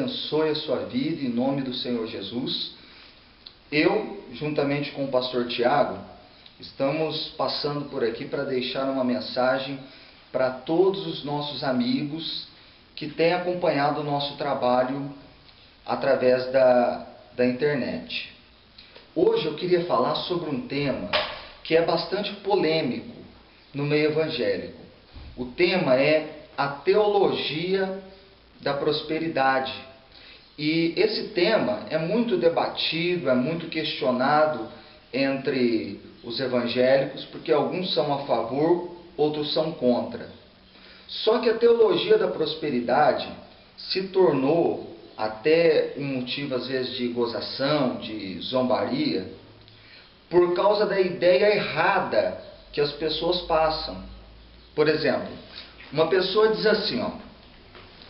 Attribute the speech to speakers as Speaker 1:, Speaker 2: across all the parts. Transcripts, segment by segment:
Speaker 1: abençoe a sua vida em nome do Senhor Jesus. Eu, juntamente com o pastor Tiago, estamos passando por aqui para deixar uma mensagem para todos os nossos amigos que têm acompanhado o nosso trabalho através da internet. Hoje eu queria falar sobre um tema que é bastante polêmico no meio evangélico. O tema é a teologia da prosperidade. E esse tema é muito debatido, é muito questionado entre os evangélicos, porque alguns são a favor, outros são contra. Só que a teologia da prosperidade se tornou até um motivo às vezes de gozação, de zombaria, por causa da ideia errada que as pessoas passam. Por exemplo, uma pessoa diz assim,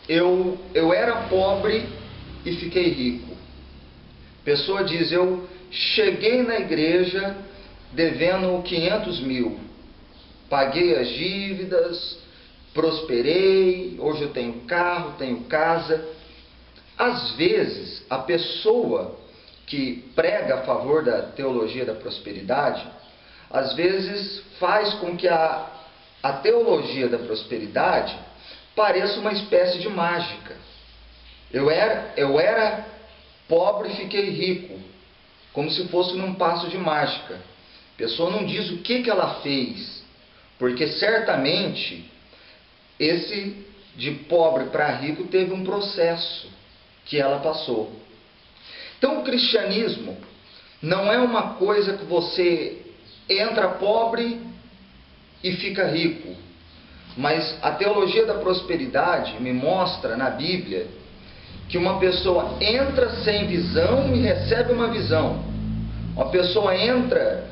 Speaker 1: eu era pobre e fiquei rico. A pessoa diz, eu cheguei na igreja devendo 500 mil, paguei as dívidas, prosperei, hoje eu tenho carro, tenho casa. Às vezes, a pessoa que prega a favor da teologia da prosperidade, às vezes faz com que a teologia da prosperidade pareça uma espécie de mágica. Eu era pobre e fiquei rico, como se fosse num passo de mágica. A pessoa não diz o que ela fez, porque certamente esse de pobre para rico teve um processo que ela passou. Então o cristianismo não é uma coisa que você entra pobre e fica rico. Mas a teologia da prosperidade me mostra na Bíblia que uma pessoa entra sem visão e recebe uma visão. Uma pessoa entra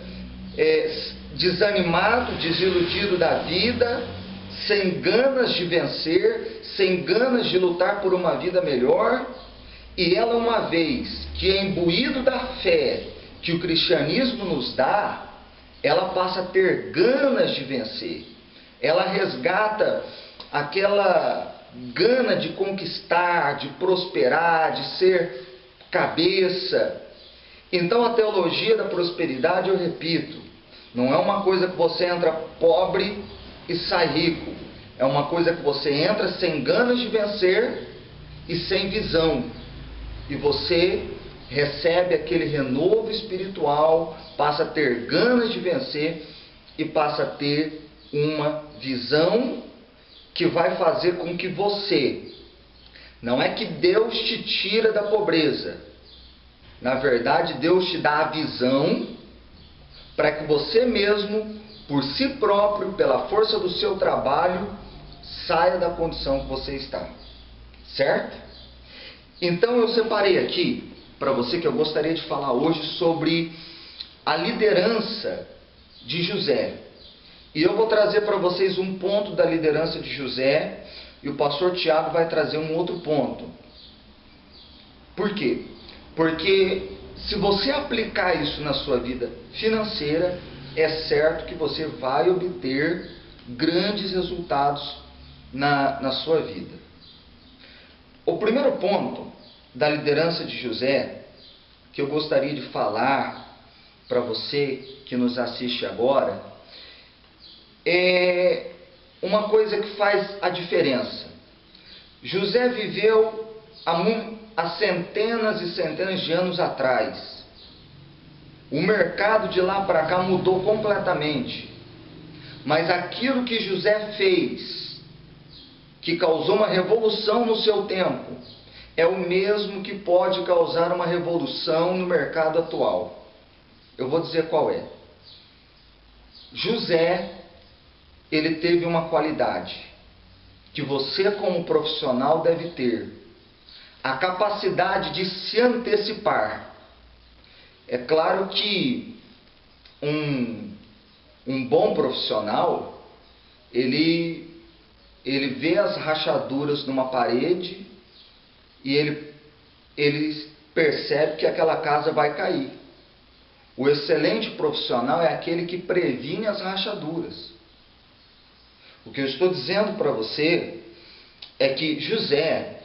Speaker 1: desanimado, desiludido da vida, sem ganas de vencer, sem ganas de lutar por uma vida melhor. E ela, uma vez que é imbuído da fé que o cristianismo nos dá, ela passa a ter ganas de vencer. Ela resgata aquela gana de conquistar, de prosperar, de ser cabeça. Então a teologia da prosperidade, eu repito, não é uma coisa que você entra pobre e sai rico. É uma coisa que você entra sem ganas de vencer e sem visão. E você recebe aquele renovo espiritual, passa a ter ganas de vencer e passa a ter uma visão que vai fazer com que você, não é que Deus te tira da pobreza, na verdade Deus te dá a visão para que você mesmo, por si próprio, pela força do seu trabalho, saia da condição que você está, certo? Então eu separei aqui para você que eu gostaria de falar hoje sobre a liderança de José. E eu vou trazer para vocês um ponto da liderança de José e o pastor Tiago vai trazer um outro ponto. Por quê? Porque se você aplicar isso na sua vida financeira, é certo que você vai obter grandes resultados na sua vida. O primeiro ponto da liderança de José que eu gostaria de falar para você que nos assiste agora é uma coisa que faz a diferença. José viveu há centenas e centenas de anos atrás. O mercado de lá para cá mudou completamente. Mas aquilo que José fez, que causou uma revolução no seu tempo, é o mesmo que pode causar uma revolução no mercado atual. Eu vou dizer qual é. José, ele teve uma qualidade que você como profissional deve ter: a capacidade de se antecipar. É claro que um bom profissional, ele vê as rachaduras numa parede e ele percebe que aquela casa vai cair. O excelente profissional é aquele que previne as rachaduras. O que eu estou dizendo para você é que José,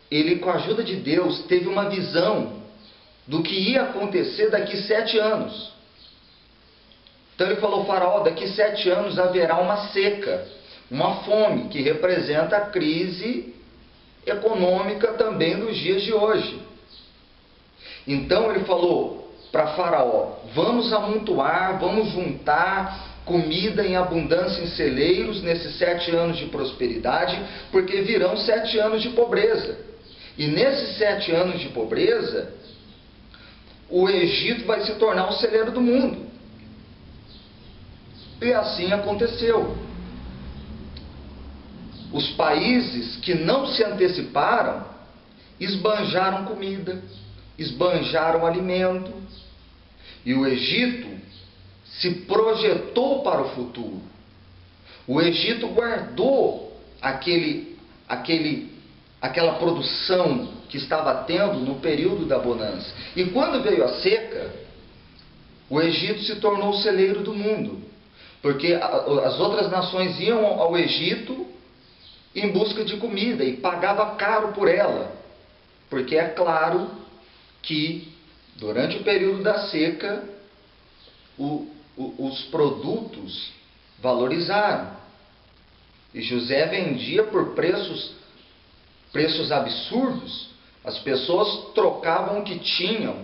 Speaker 1: ele, com a ajuda de Deus, teve uma visão do que ia acontecer daqui 7 anos. Então ele falou: Faraó, daqui 7 anos haverá uma seca, uma fome, que representa a crise econômica também dos dias de hoje. Então ele falou para Faraó: vamos amontoar, vamos juntar comida em abundância em celeiros nesses 7 anos de prosperidade, porque virão 7 anos de pobreza. E nesses 7 anos de pobreza, o Egito vai se tornar o celeiro do mundo. E assim aconteceu. Os países que não se anteciparam esbanjaram comida, esbanjaram alimento. E o Egito se projetou para o futuro. O Egito guardou aquela produção que estava tendo no período da bonança. E quando veio a seca, o Egito se tornou o celeiro do mundo. Porque as outras nações iam ao Egito em busca de comida e pagava caro por ela. Porque é claro que durante o período da seca, os produtos valorizaram. E José vendia por preços absurdos. As pessoas trocavam o que tinham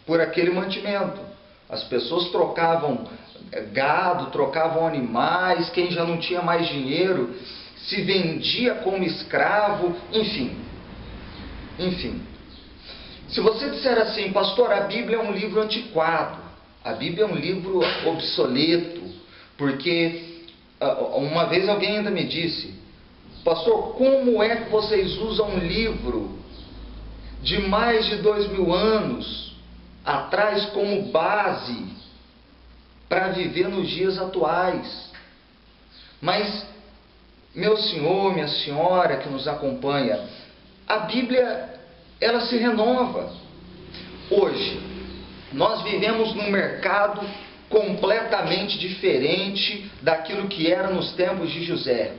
Speaker 1: por aquele mantimento. As pessoas trocavam gado, trocavam animais. Quem já não tinha mais dinheiro se vendia como escravo. Enfim. Se você disser assim: pastor, a Bíblia é um livro antiquado, a Bíblia é um livro obsoleto, porque uma vez alguém ainda me disse: pastor, como é que vocês usam um livro de mais de 2000 anos atrás como base para viver nos dias atuais? Mas, meu senhor, minha senhora que nos acompanha, a Bíblia, ela se renova. Hoje, nós vivemos num mercado completamente diferente daquilo que era nos tempos de José.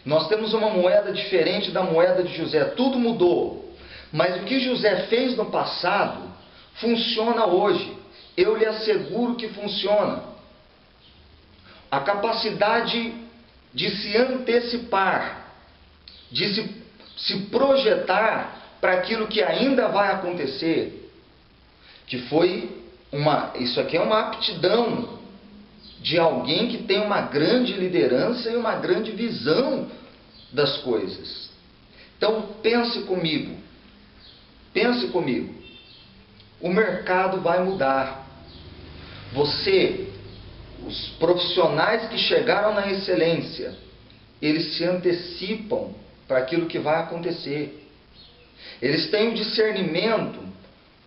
Speaker 1: Nós temos uma moeda diferente da moeda de José. Tudo mudou. Mas o que José fez no passado funciona hoje. Eu lhe asseguro que funciona. A capacidade de se antecipar, de se projetar para aquilo que ainda vai acontecer, que foi isso aqui é uma aptidão de alguém que tem uma grande liderança e uma grande visão das coisas. Então pense comigo, o mercado vai mudar. Os profissionais que chegaram na excelência, eles se antecipam para aquilo que vai acontecer. Eles têm o discernimento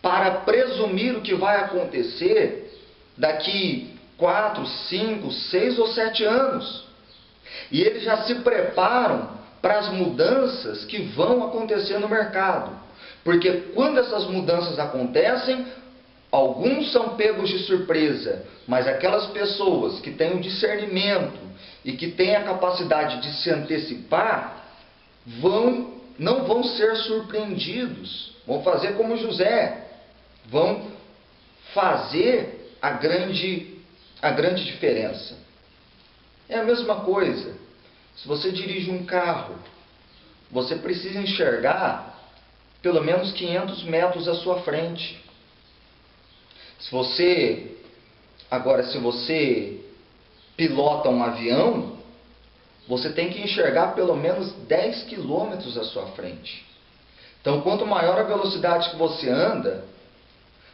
Speaker 1: para presumir o que vai acontecer daqui 4, 5, 6 ou 7 anos. E eles já se preparam para as mudanças que vão acontecer no mercado. Porque quando essas mudanças acontecem, alguns são pegos de surpresa, mas aquelas pessoas que têm o discernimento e que têm a capacidade de se antecipar, não vão ser surpreendidos. Vão fazer como José. Vão fazer a grande diferença. É a mesma coisa. Se você dirige um carro, você precisa enxergar pelo menos 500 metros à sua frente. Se você pilota um avião, você tem que enxergar pelo menos 10 quilômetros à sua frente. Então, quanto maior a velocidade que você anda,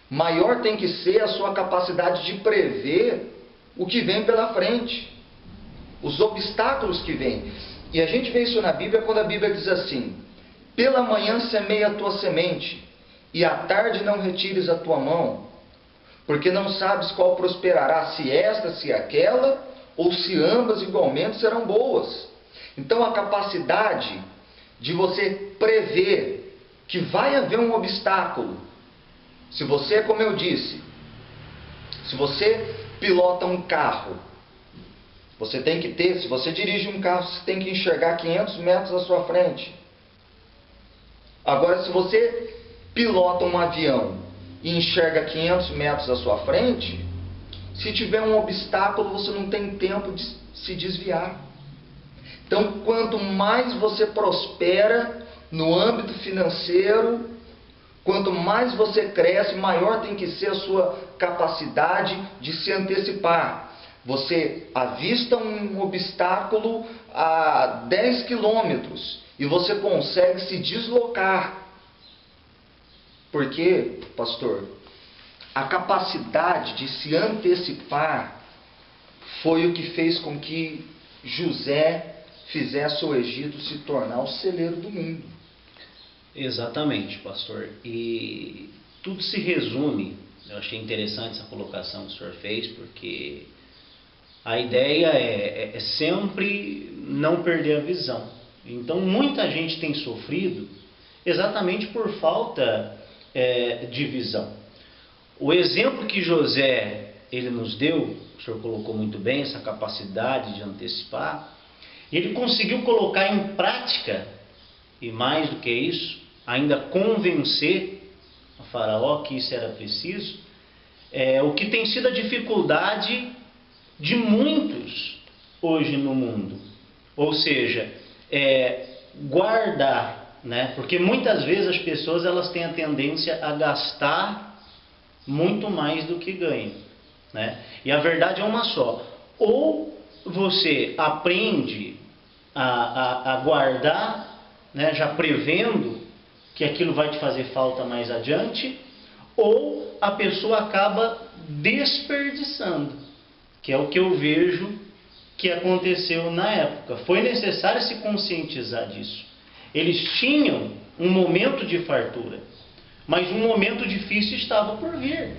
Speaker 1: maior tem que ser a sua capacidade de prever o que vem pela frente, os obstáculos que vêm. E a gente vê isso na Bíblia quando a Bíblia diz assim: pela manhã semeia a tua semente, e à tarde não retires a tua mão, porque não sabes qual prosperará, se esta, se aquela, ou se ambas igualmente serão boas. Então a capacidade de você prever que vai haver um obstáculo. Se você, como eu disse, se você pilota um carro, você tem que ter, se você dirige um carro, você tem que enxergar 500 metros à sua frente. Agora, se você pilota um avião e enxerga 500 metros à sua frente, se tiver um obstáculo, você não tem tempo de se desviar. Então, quanto mais você prospera no âmbito financeiro, quanto mais você cresce, maior tem que ser a sua capacidade de se antecipar. Você avista um obstáculo a 10 quilômetros e você consegue se deslocar. Por quê, pastor? A capacidade de se antecipar foi o que fez com que José fizesse o Egito se tornar o celeiro do mundo.
Speaker 2: Exatamente, pastor. E tudo se resume, eu achei interessante essa colocação que o senhor fez, porque a ideia é sempre não perder a visão. Então, muita gente tem sofrido exatamente por falta de visão. O exemplo que José ele nos deu, o senhor colocou muito bem, essa capacidade de antecipar, ele conseguiu colocar em prática, e mais do que isso, ainda convencer a Faraó que isso era preciso, o que tem sido a dificuldade de muitos hoje no mundo. Ou seja, guardar, né? Porque muitas vezes as pessoas elas têm a tendência a gastar muito mais do que ganham, né? E a verdade é uma só: ou você aprende a guardar, né, já prevendo que aquilo vai te fazer falta mais adiante, ou a pessoa acaba desperdiçando, que é o que eu vejo que aconteceu na época. Foi necessário se conscientizar disso. Eles tinham um momento de fartura, mas um momento difícil estava por vir.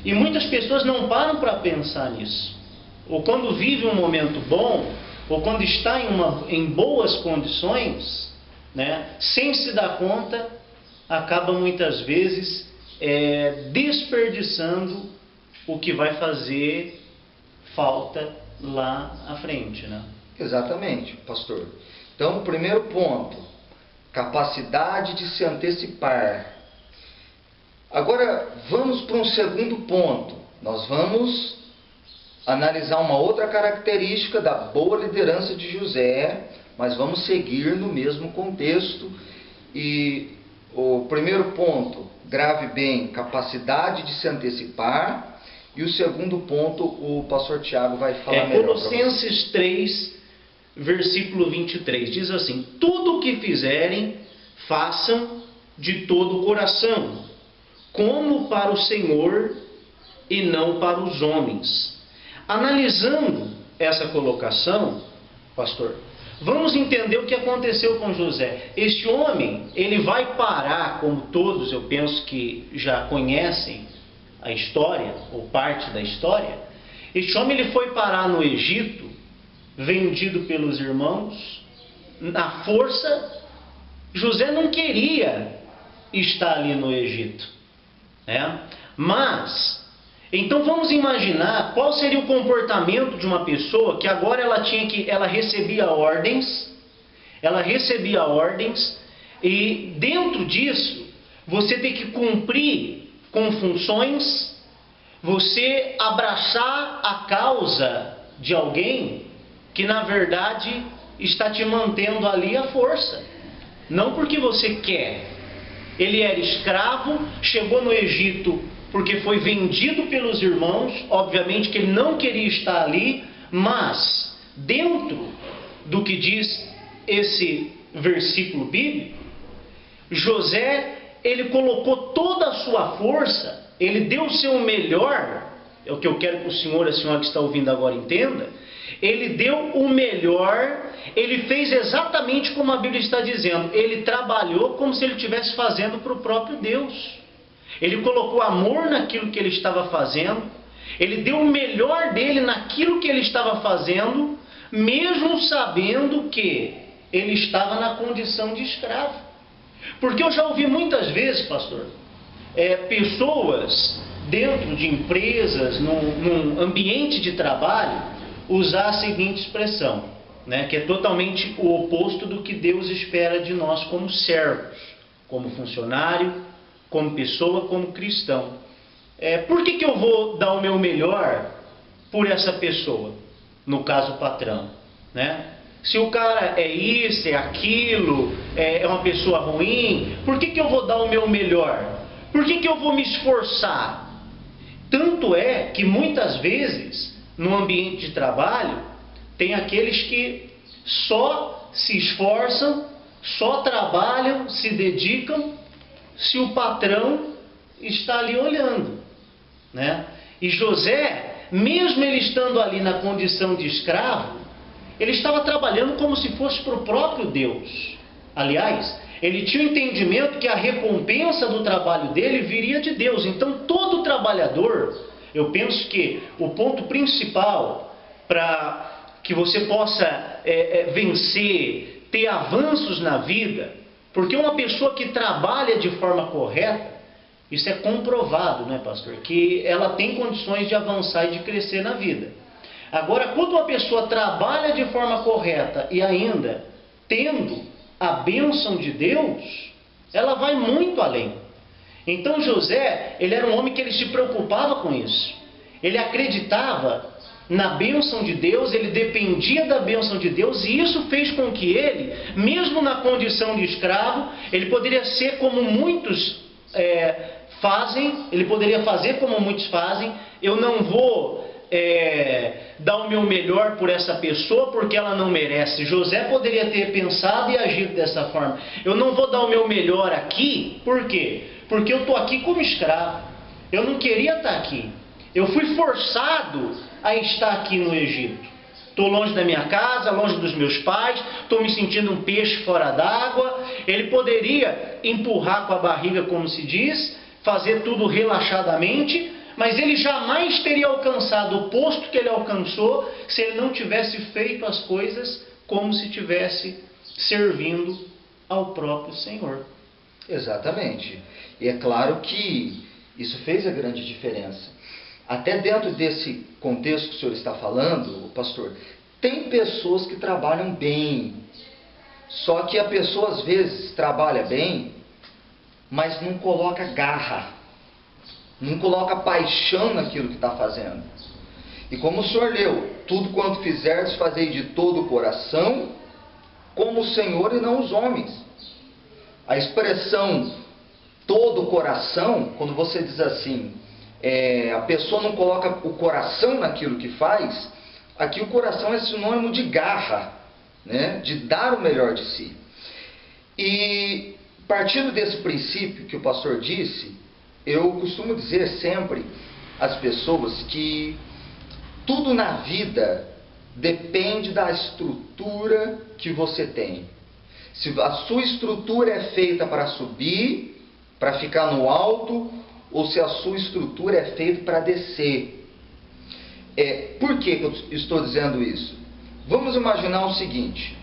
Speaker 2: E muitas pessoas não param para pensar nisso. Ou quando vive um momento bom, ou quando está em boas condições, né, sem se dar conta, acaba muitas vezes desperdiçando o que vai fazer falta lá à frente, né?
Speaker 1: Exatamente, pastor. Então, o primeiro ponto, capacidade de se antecipar. Agora, vamos para um segundo ponto. Nós vamos analisar uma outra característica da boa liderança de José, mas vamos seguir no mesmo contexto. E o primeiro ponto, grave bem, capacidade de se antecipar. E o segundo ponto, o pastor Tiago vai falar melhor.
Speaker 2: Colossenses 3, versículo 23, diz assim: tudo o que fizerem, façam de todo o coração, como para o Senhor e não para os homens. Analisando essa colocação, pastor, vamos entender o que aconteceu com José. Este homem, ele vai parar, como todos eu penso que já conhecem a história, ou parte da história. Este homem ele foi parar no Egito, vendido pelos irmãos, na força. José não queria estar ali no Egito, né? Mas, então vamos imaginar qual seria o comportamento de uma pessoa que agora ela recebia ordens, e dentro disso, você tem que cumprir com funções, você abraçar a causa de alguém que na verdade está te mantendo ali à força, não porque você quer. Ele era escravo, chegou no Egito porque foi vendido pelos irmãos, obviamente que ele não queria estar ali, mas dentro do que diz esse versículo bíblico, José, ele colocou toda a sua força, ele deu o seu melhor, é o que eu quero que o senhor e a senhora que está ouvindo agora entenda. Ele deu o melhor, ele fez exatamente como a Bíblia está dizendo, ele trabalhou como se ele estivesse fazendo para o próprio Deus. Ele colocou amor naquilo que ele estava fazendo, ele deu o melhor dele naquilo que ele estava fazendo, mesmo sabendo que ele estava na condição de escravo. Porque eu já ouvi muitas vezes, pastor, pessoas dentro de empresas, num ambiente de trabalho, usar a seguinte expressão, né, que é totalmente o oposto do que Deus espera de nós como servos, como funcionário, como pessoa, como cristão. Por que eu vou dar o meu melhor por essa pessoa? No caso, o patrão, né? Se o cara é isso, é aquilo, é uma pessoa ruim, por que eu vou dar o meu melhor? Por que eu vou me esforçar? Tanto é que muitas vezes, no ambiente de trabalho, tem aqueles que só se esforçam, só trabalham, se dedicam, se o patrão está ali olhando, né? E José, mesmo ele estando ali na condição de escravo, ele estava trabalhando como se fosse para o próprio Deus. Aliás, ele tinha o entendimento que a recompensa do trabalho dele viria de Deus. Então, todo trabalhador, eu penso que o ponto principal para que você possa vencer, ter avanços na vida, porque uma pessoa que trabalha de forma correta, isso é comprovado, né, pastor? Que ela tem condições de avançar e de crescer na vida. Agora, quando uma pessoa trabalha de forma correta e ainda tendo a bênção de Deus, ela vai muito além. Então José, ele era um homem que ele se preocupava com isso. Ele acreditava na bênção de Deus, ele dependia da bênção de Deus, e isso fez com que ele, mesmo na condição de escravo, ele poderia ser como muitos fazem, ele poderia fazer como muitos fazem. Eu não vou dar o meu melhor por essa pessoa porque ela não merece. José poderia ter pensado e agido dessa forma. Eu não vou dar o meu melhor aqui, por quê? Porque eu estou aqui como escravo. Eu não queria estar aqui. Eu fui forçado a estar aqui no Egito. Estou longe da minha casa, longe dos meus pais, estou me sentindo um peixe fora d'água. Ele poderia empurrar com a barriga, como se diz, fazer tudo relaxadamente, mas ele jamais teria alcançado o posto que ele alcançou se ele não tivesse feito as coisas como se estivesse servindo ao próprio Senhor.
Speaker 1: Exatamente. E é claro que isso fez a grande diferença. Até dentro desse contexto que o senhor está falando, pastor, tem pessoas que trabalham bem. Só que a pessoa às vezes trabalha bem, mas não coloca garra, não coloca paixão naquilo que está fazendo. E como o senhor leu, tudo quanto fizerdes, fazei de todo o coração, como o Senhor e não os homens. A expressão todo o coração, quando você diz assim, a pessoa não coloca o coração naquilo que faz, aqui o coração é sinônimo de garra, né? De dar o melhor de si. E partindo desse princípio que o pastor disse, eu costumo dizer sempre às pessoas que tudo na vida depende da estrutura que você tem. Se a sua estrutura é feita para subir, para ficar no alto, ou se a sua estrutura é feita para descer. Por que eu estou dizendo isso? Vamos imaginar o seguinte: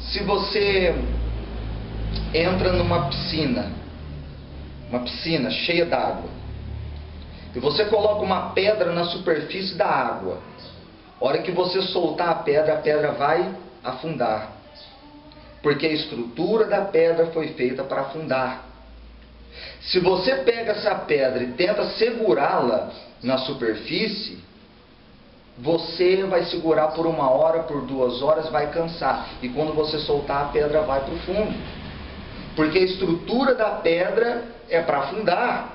Speaker 1: se você entra numa piscina cheia d'água, e você coloca uma pedra na superfície da água, a hora que você soltar a pedra vai afundar, porque a estrutura da pedra foi feita para afundar. Se você pega essa pedra e tenta segurá-la na superfície, você vai segurar por 1 hora, por 2 horas, vai cansar. E quando você soltar, a pedra vai para o fundo. Porque a estrutura da pedra é para afundar.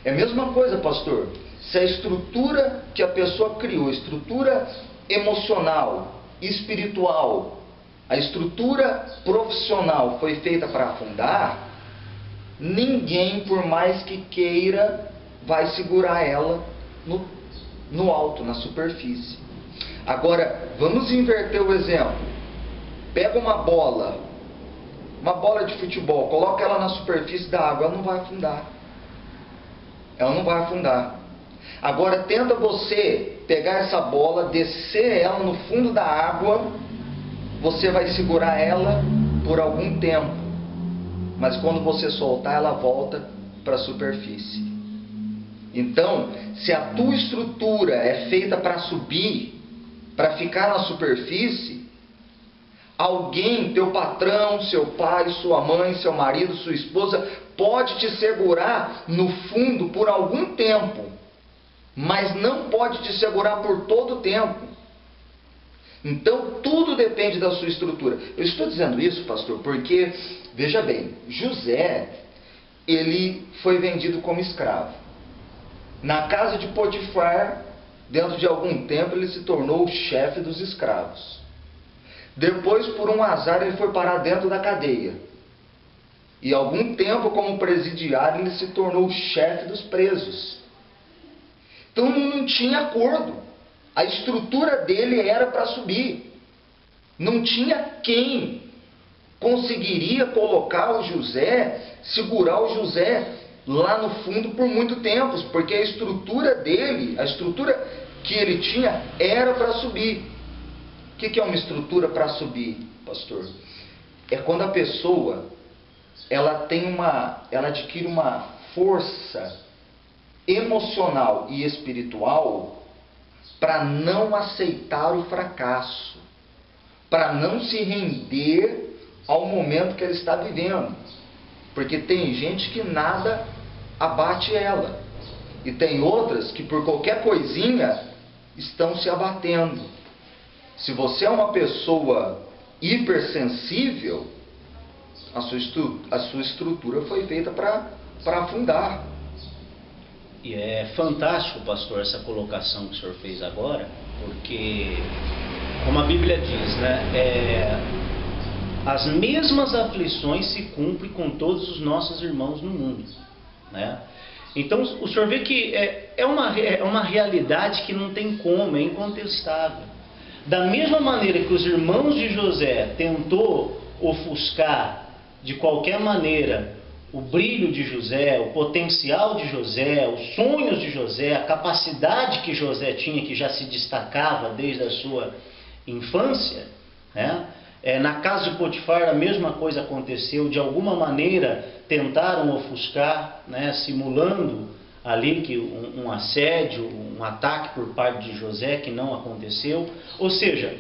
Speaker 1: É a mesma coisa, pastor. Se a estrutura que a pessoa criou, estrutura emocional, espiritual, a estrutura profissional foi feita para afundar, ninguém, por mais que queira, vai segurar ela no alto, na superfície. Agora, vamos inverter o exemplo. Pega uma bola de futebol, coloca ela na superfície da água, ela não vai afundar. Ela não vai afundar. Agora, tenta você pegar essa bola, descer ela no fundo da água, você vai segurar ela por algum tempo. Mas quando você soltar, ela volta para a superfície. Então, se a tua estrutura é feita para subir, para ficar na superfície, Alguém, teu patrão, seu pai, sua mãe, seu marido, sua esposa, pode te segurar no fundo por algum tempo, mas não pode te segurar por todo o tempo. Então tudo depende da sua estrutura. Eu estou dizendo isso, pastor, porque, veja bem, José, ele foi vendido como escravo. Na casa de Potifar, dentro de algum tempo, ele se tornou o chefe dos escravos. Depois, por um azar, ele foi parar dentro da cadeia. E algum tempo, como presidiário, ele se tornou o chefe dos presos. Então não tinha acordo. A estrutura dele era para subir. Não tinha quem conseguiria colocar o José, segurar o José lá no fundo por muito tempo, porque a estrutura dele, a estrutura que ele tinha, era para subir. O que é uma estrutura para subir, pastor? É quando a pessoa ela adquire uma força emocional e espiritual para não aceitar o fracasso, para não se render ao momento que ela está vivendo. Porque tem gente que nada abate ela, e tem outras que por qualquer coisinha estão se abatendo. Se você é uma pessoa hipersensível, a sua estrutura foi feita para afundar.
Speaker 2: E é fantástico, pastor, essa colocação que o senhor fez agora, porque, como a Bíblia diz, né, as mesmas aflições se cumprem com todos os nossos irmãos no mundo, né? Então o senhor vê que é uma realidade que não tem como, é incontestável. Da mesma maneira que os irmãos de José tentou ofuscar de qualquer maneira o brilho de José, o potencial de José, os sonhos de José, a capacidade que José tinha, que já se destacava desde a sua infância, né? Na casa de Potifar a mesma coisa aconteceu. De alguma maneira tentaram ofuscar, né, simulando ali que um assédio, um ataque por parte de José, que não aconteceu. Ou seja,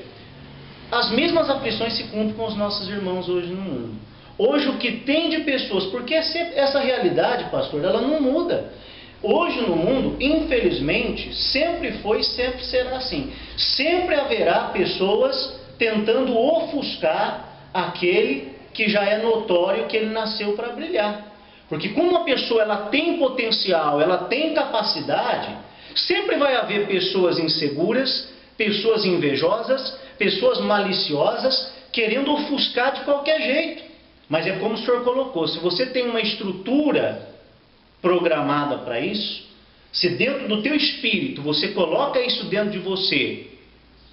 Speaker 2: as mesmas aflições se cumprem com os nossos irmãos hoje no mundo. Hoje o que tem de pessoas, porque essa realidade, pastor, ela não muda. Hoje no mundo, infelizmente, sempre foi e sempre será assim. Sempre haverá pessoas tentando ofuscar aquele que já é notório que ele nasceu para brilhar. Porque como uma pessoa ela tem potencial, ela tem capacidade, sempre vai haver pessoas inseguras, pessoas invejosas, pessoas maliciosas, querendo ofuscar de qualquer jeito. Mas é como o senhor colocou, se você tem uma estrutura programada para isso, se dentro do teu espírito você coloca isso dentro de você,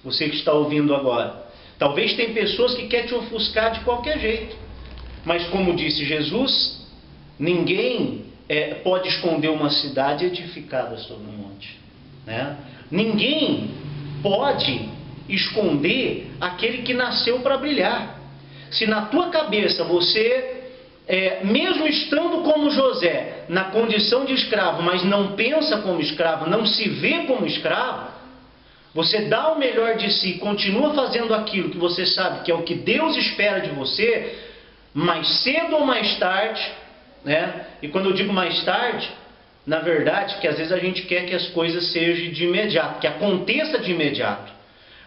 Speaker 2: você que está ouvindo agora, talvez tem pessoas que querem te ofuscar de qualquer jeito. Mas como disse Jesus, ninguém pode esconder uma cidade edificada sobre um monte, né? Ninguém pode esconder aquele que nasceu para brilhar. Se na tua cabeça você, mesmo estando como José, na condição de escravo, mas não pensa como escravo, não se vê como escravo, você dá o melhor de si, continua fazendo aquilo que você sabe que é o que Deus espera de você, mais cedo ou mais tarde, né? E quando eu digo mais tarde, na verdade, que às vezes a gente quer que as coisas sejam de imediato, que aconteça de imediato.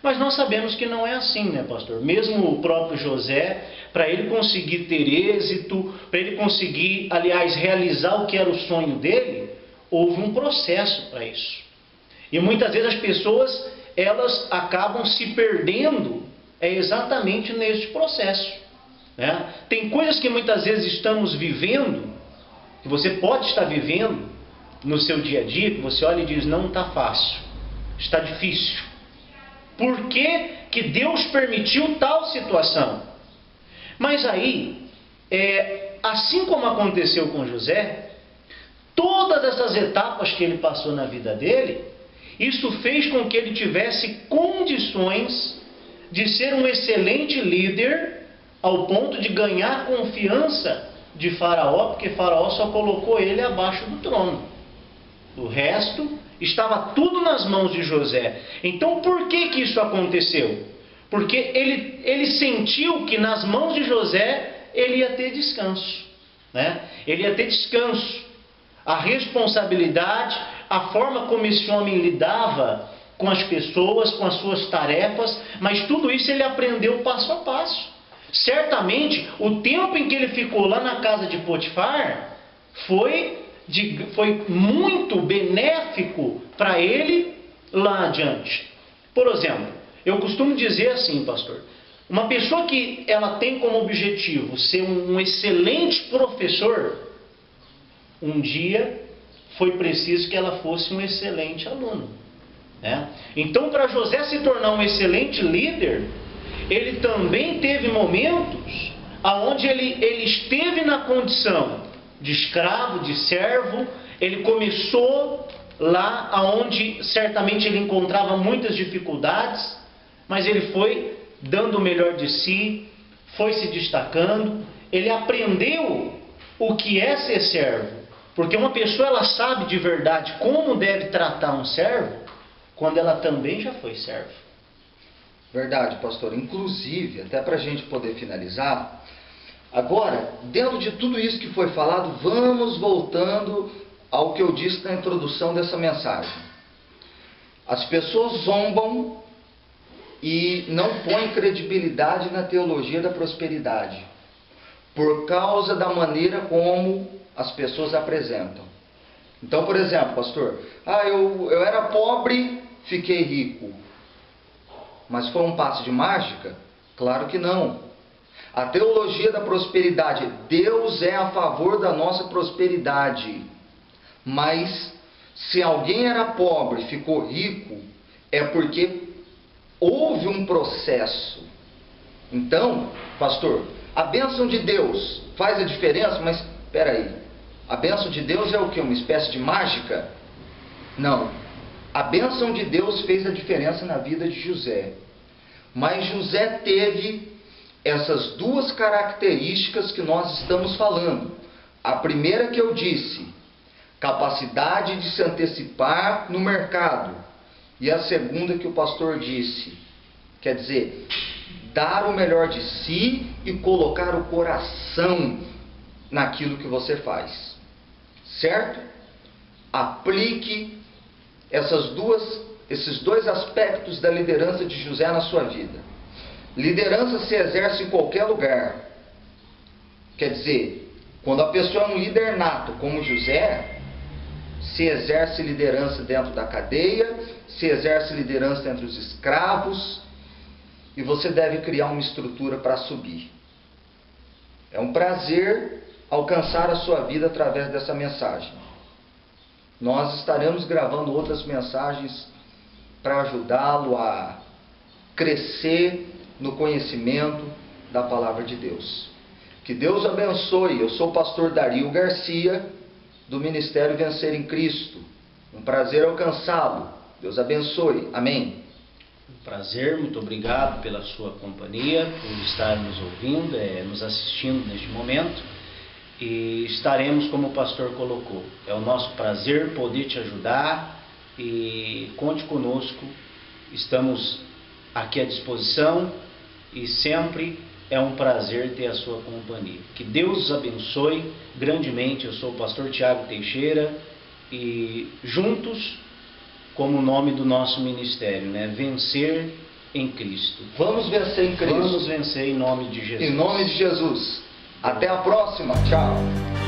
Speaker 2: Mas nós sabemos que não é assim, né, pastor? Mesmo o próprio José, para ele conseguir ter êxito, para ele conseguir, aliás, realizar o que era o sonho dele, houve um processo para isso. E muitas vezes as pessoas, elas acabam se perdendo exatamente neste processo, né? Tem coisas que muitas vezes estamos vivendo, que você pode estar vivendo no seu dia a dia, que você olha e diz, não está fácil, está difícil. Por que que Deus permitiu tal situação? Mas aí, assim como aconteceu com José, todas essas etapas que ele passou na vida dele, isso fez com que ele tivesse condições de ser um excelente líder, ao ponto de ganhar confiança de Faraó, porque Faraó só colocou ele abaixo do trono. O resto estava tudo nas mãos de José. Então por que que isso aconteceu? Porque ele sentiu que nas mãos de José ele ia ter descanso, né? Ele ia ter descanso. A responsabilidade, a forma como esse homem lidava com as pessoas, com as suas tarefas, mas tudo isso ele aprendeu passo a passo. Certamente, o tempo em que ele ficou lá na casa de Potifar foi muito benéfico para ele lá adiante. Por exemplo, eu costumo dizer assim, pastor, uma pessoa que ela tem como objetivo ser um excelente professor, um dia foi preciso que ela fosse um excelente aluno, né? Então, para José se tornar um excelente líder, ele também teve momentos onde ele esteve na condição de escravo, de servo. Ele começou lá onde certamente ele encontrava muitas dificuldades, mas ele foi dando o melhor de si, foi se destacando, ele aprendeu o que é ser servo. Porque uma pessoa ela sabe de verdade como deve tratar um servo quando ela também já foi servo.
Speaker 1: Verdade, pastor. Inclusive, até para a gente poder finalizar, agora, dentro de tudo isso que foi falado, vamos voltando ao que eu disse na introdução dessa mensagem. As pessoas zombam e não põem credibilidade na teologia da prosperidade, por causa da maneira como as pessoas apresentam. Então, por exemplo, pastor, eu era pobre, fiquei rico. Mas foi um passe de mágica? Claro que não. A teologia da prosperidade, Deus é a favor da nossa prosperidade. Mas se alguém era pobre e ficou rico, é porque houve um processo. Então, pastor, a bênção de Deus faz a diferença, mas espera aí. A bênção de Deus é o quê? Uma espécie de mágica? Não. A bênção de Deus fez a diferença na vida de José. Mas José teve essas duas características que nós estamos falando. A primeira que eu disse, capacidade de se antecipar no mercado. E a segunda que o pastor disse, quer dizer, dar o melhor de si e colocar o coração naquilo que você faz. Certo? Aplique esses dois aspectos da liderança de José na sua vida. Liderança se exerce em qualquer lugar. Quer dizer, quando a pessoa é um líder nato, como José, se exerce liderança dentro da cadeia, se exerce liderança entre os escravos, e você deve criar uma estrutura para subir. É um prazer alcançar a sua vida através dessa mensagem. Nós estaremos gravando outras mensagens para ajudá-lo a crescer no conhecimento da palavra de Deus. Que Deus abençoe. Eu sou o pastor Dario Garcia, do Ministério Vencer em Cristo. Um prazer alcançá-lo. Deus abençoe. Amém.
Speaker 2: Um prazer, muito obrigado pela sua companhia, por estar nos ouvindo, nos assistindo neste momento. E estaremos como o pastor colocou. É o nosso prazer poder te ajudar e conte conosco. Estamos aqui à disposição e sempre é um prazer ter a sua companhia. Que Deus os abençoe grandemente. Eu sou o pastor Tiago Teixeira e juntos, como o nome do nosso ministério, né? Vencer em Cristo.
Speaker 1: Vamos vencer em Cristo.
Speaker 2: Vamos vencer em nome de Jesus.
Speaker 1: Em nome de Jesus. Até a próxima. Tchau.